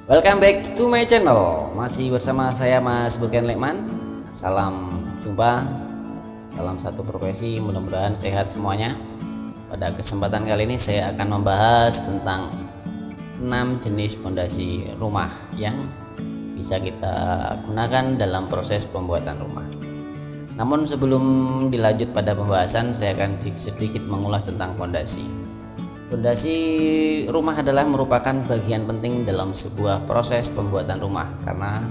Welcome back to my channel. Masih bersama saya Mas Buken Lekman. Salam jumpa, salam satu profesi, mudah-mudahan sehat semuanya. Pada kesempatan kali ini saya akan membahas tentang 6 jenis pondasi rumah yang bisa kita gunakan dalam proses pembuatan rumah. Namun sebelum dilanjut pada pembahasan, saya akan sedikit mengulas tentang pondasi. Pondasi rumah adalah merupakan bagian penting dalam sebuah proses pembuatan rumah karena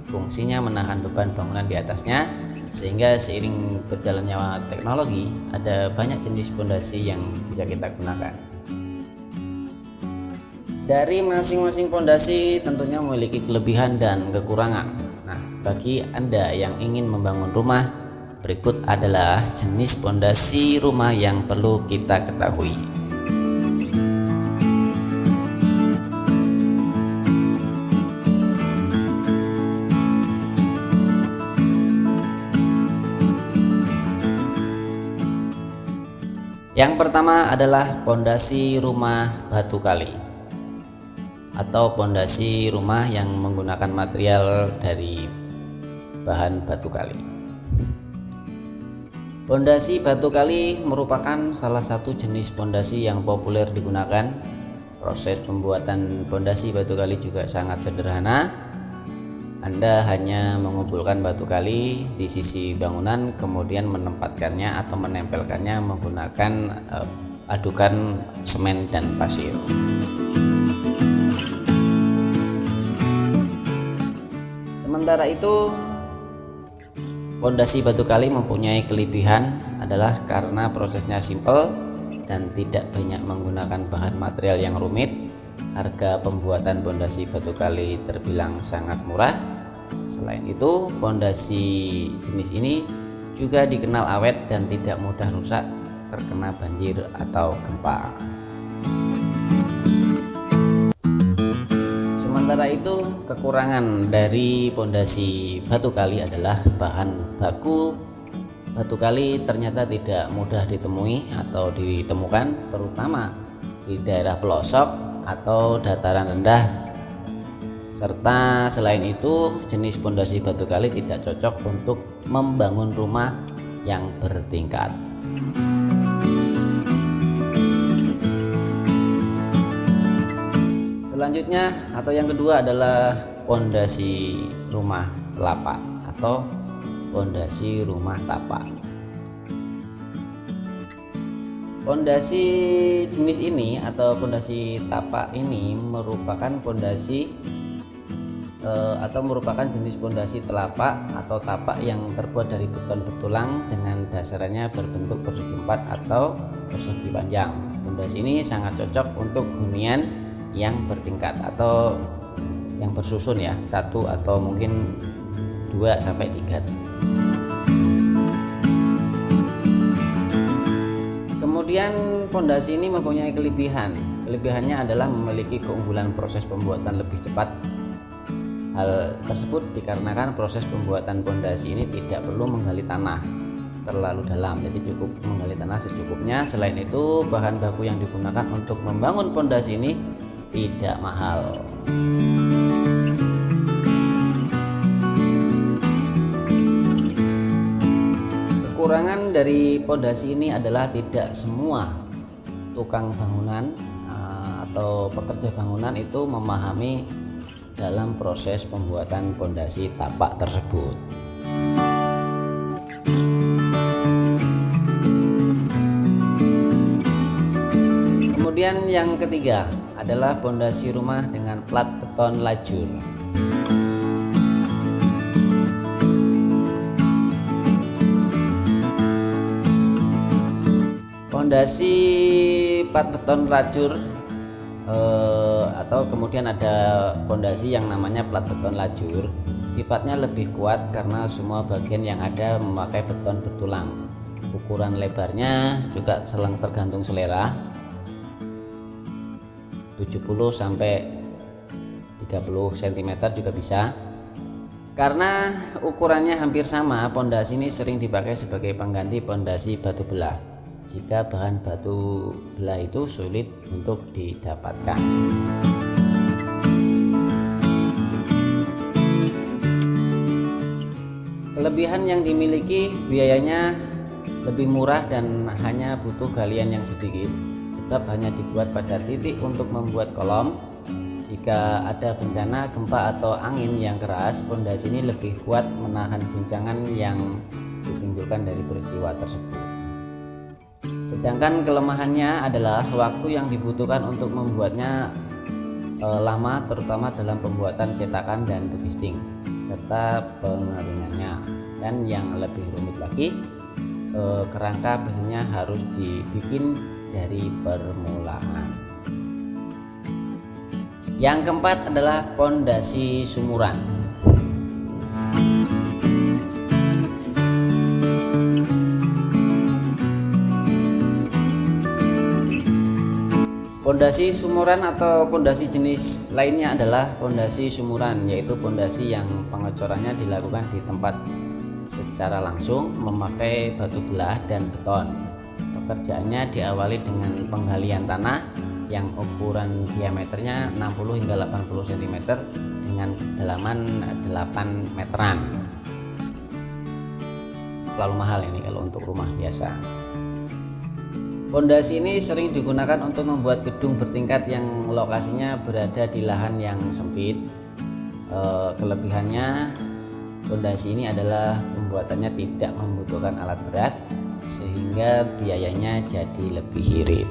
fungsinya menahan beban bangunan di atasnya, sehingga seiring berjalannya teknologi ada banyak jenis pondasi yang bisa kita gunakan. Dari masing-masing pondasi tentunya memiliki kelebihan dan kekurangan. Nah, bagi Anda yang ingin membangun rumah, berikut adalah jenis pondasi rumah yang perlu kita ketahui. Yang pertama adalah pondasi rumah batu kali atau pondasi rumah yang menggunakan material dari bahan batu kali. Pondasi batu kali merupakan salah satu jenis pondasi yang populer digunakan. Proses pembuatan pondasi batu kali juga sangat sederhana. Anda hanya mengumpulkan batu kali di sisi bangunan, kemudian menempatkannya atau menempelkannya menggunakan adukan semen dan pasir. Sementara itu, pondasi batu kali mempunyai kelebihan adalah karena prosesnya simpel dan tidak banyak menggunakan bahan material yang rumit. Harga pembuatan pondasi batu kali terbilang sangat murah. Selain itu, pondasi jenis ini juga dikenal awet dan tidak mudah rusak terkena banjir atau gempa. Sementara itu, kekurangan dari pondasi batu kali adalah bahan baku batu kali ternyata tidak mudah ditemui atau ditemukan, terutama di daerah pelosok atau dataran rendah. Serta selain itu, jenis pondasi batu kali tidak cocok untuk membangun rumah yang bertingkat. Selanjutnya atau yang kedua adalah pondasi rumah telapak atau pondasi rumah tapak. Pondasi jenis ini atau pondasi tapak ini merupakan pondasi atau merupakan jenis pondasi telapak atau tapak yang terbuat dari beton bertulang dengan dasarannya berbentuk persegi 4 atau persegi panjang. Pondasi ini sangat cocok untuk hunian yang bertingkat atau yang bersusun ya, 1 atau mungkin 2 sampai 3. Kemudian pondasi ini mempunyai kelebihan. Kelebihannya adalah memiliki keunggulan proses pembuatan lebih cepat. Hal tersebut dikarenakan proses pembuatan pondasi ini tidak perlu menggali tanah terlalu dalam, jadi cukup menggali tanah secukupnya. Selain itu, bahan baku yang digunakan untuk membangun pondasi ini tidak mahal. Kekurangan dari pondasi ini adalah tidak semua tukang bangunan atau pekerja bangunan itu memahami dalam proses pembuatan pondasi tapak tersebut. Kemudian yang ketiga adalah pondasi rumah dengan plat beton lajur. Pondasi plat beton lajur atau kemudian ada pondasi yang namanya plat beton lajur, sifatnya lebih kuat karena semua bagian yang ada memakai beton bertulang. Ukuran lebarnya juga selang tergantung selera, 70 sampai 30 cm juga bisa. Karena ukurannya hampir sama, pondasi ini sering dipakai sebagai pengganti pondasi batu belah jika bahan batu belah itu sulit untuk didapatkan. Kelebihan yang dimiliki, biayanya lebih murah dan hanya butuh galian yang sedikit, sebab hanya dibuat pada titik untuk membuat kolom. Jika ada bencana gempa atau angin yang keras, pondasi ini lebih kuat menahan guncangan yang ditimbulkan dari peristiwa tersebut. Sedangkan kelemahannya adalah waktu yang dibutuhkan untuk membuatnya lama, terutama dalam pembuatan cetakan dan bebisting serta pengeringannya. Dan yang lebih rumit lagi, kerangka besinya harus dibikin dari permulaan. Yang keempat adalah pondasi sumuran. Pondasi sumuran atau pondasi jenis lainnya adalah pondasi sumuran, yaitu pondasi yang pengecorannya dilakukan di tempat secara langsung memakai batu belah dan beton. Pekerjaannya diawali dengan penggalian tanah yang ukuran diameternya 60 hingga 80 cm dengan kedalaman 8 meteran. Terlalu mahal ini kalau untuk rumah biasa. Pondasi ini sering digunakan untuk membuat gedung bertingkat yang lokasinya berada di lahan yang sempit. Kelebihannya, pondasi ini adalah pembuatannya tidak membutuhkan alat berat sehingga biayanya jadi lebih irit.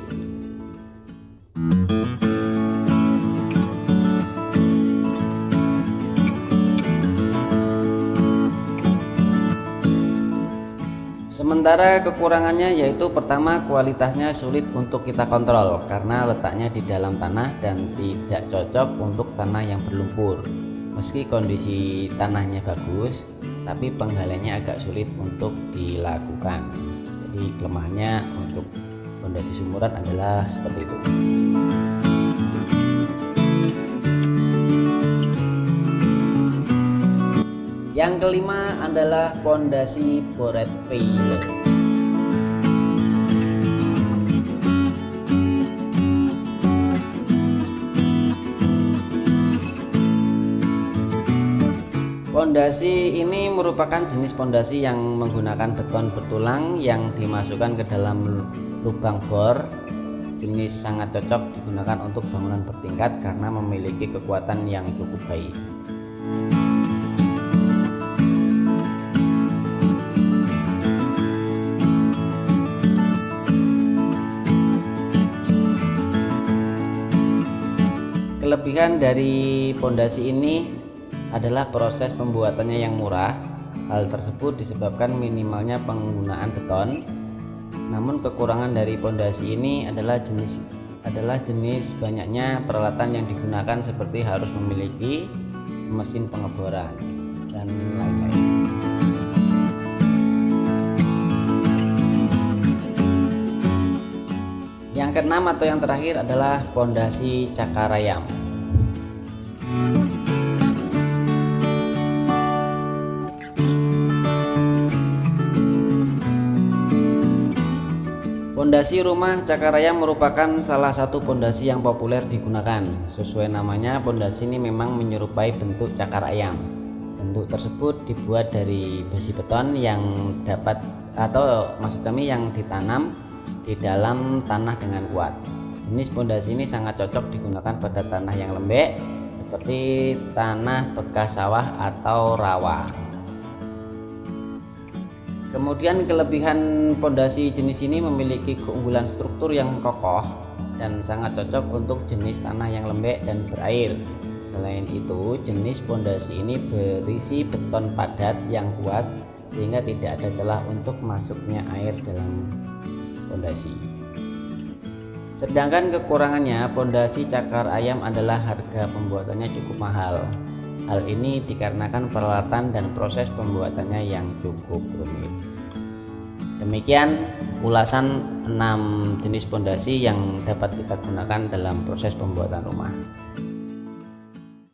Sementara kekurangannya yaitu pertama, kualitasnya sulit untuk kita kontrol karena letaknya di dalam tanah dan tidak cocok untuk tanah yang berlumpur. Meski kondisi tanahnya bagus, tapi penggaliannya agak sulit untuk dilakukan. Jadi kelemahannya untuk pondasi sumuran adalah seperti itu. Yang kelima adalah pondasi boret payload. Pondasi ini merupakan jenis pondasi yang menggunakan beton bertulang yang dimasukkan ke dalam lubang bor. Jenis sangat cocok digunakan untuk bangunan bertingkat karena memiliki kekuatan yang cukup baik. Kelebihan dari pondasi ini adalah proses pembuatannya yang murah. Hal tersebut disebabkan minimalnya penggunaan beton. Namun kekurangan dari pondasi ini adalah jenis banyaknya peralatan yang digunakan, seperti harus memiliki mesin pengeboran dan lain-lain. Yang keenam atau yang terakhir adalah pondasi cakarayam. Pondasi rumah cakarayam merupakan salah satu pondasi yang populer digunakan. Sesuai namanya, pondasi ini memang menyerupai bentuk cakar ayam. Bentuk tersebut dibuat dari besi beton yang yang ditanam di dalam tanah dengan kuat. Jenis pondasi ini sangat cocok digunakan pada tanah yang lembek seperti tanah bekas sawah atau rawa. Kemudian kelebihan pondasi jenis ini memiliki keunggulan struktur yang kokoh dan sangat cocok untuk jenis tanah yang lembek dan berair. Selain itu, jenis pondasi ini berisi beton padat yang kuat sehingga tidak ada celah untuk masuknya air dalam pondasi. Sedangkan kekurangannya, pondasi cakar ayam adalah harga pembuatannya cukup mahal. Hal ini dikarenakan peralatan dan proses pembuatannya yang cukup rumit. Demikian ulasan 6 jenis pondasi yang dapat kita gunakan dalam proses pembuatan rumah.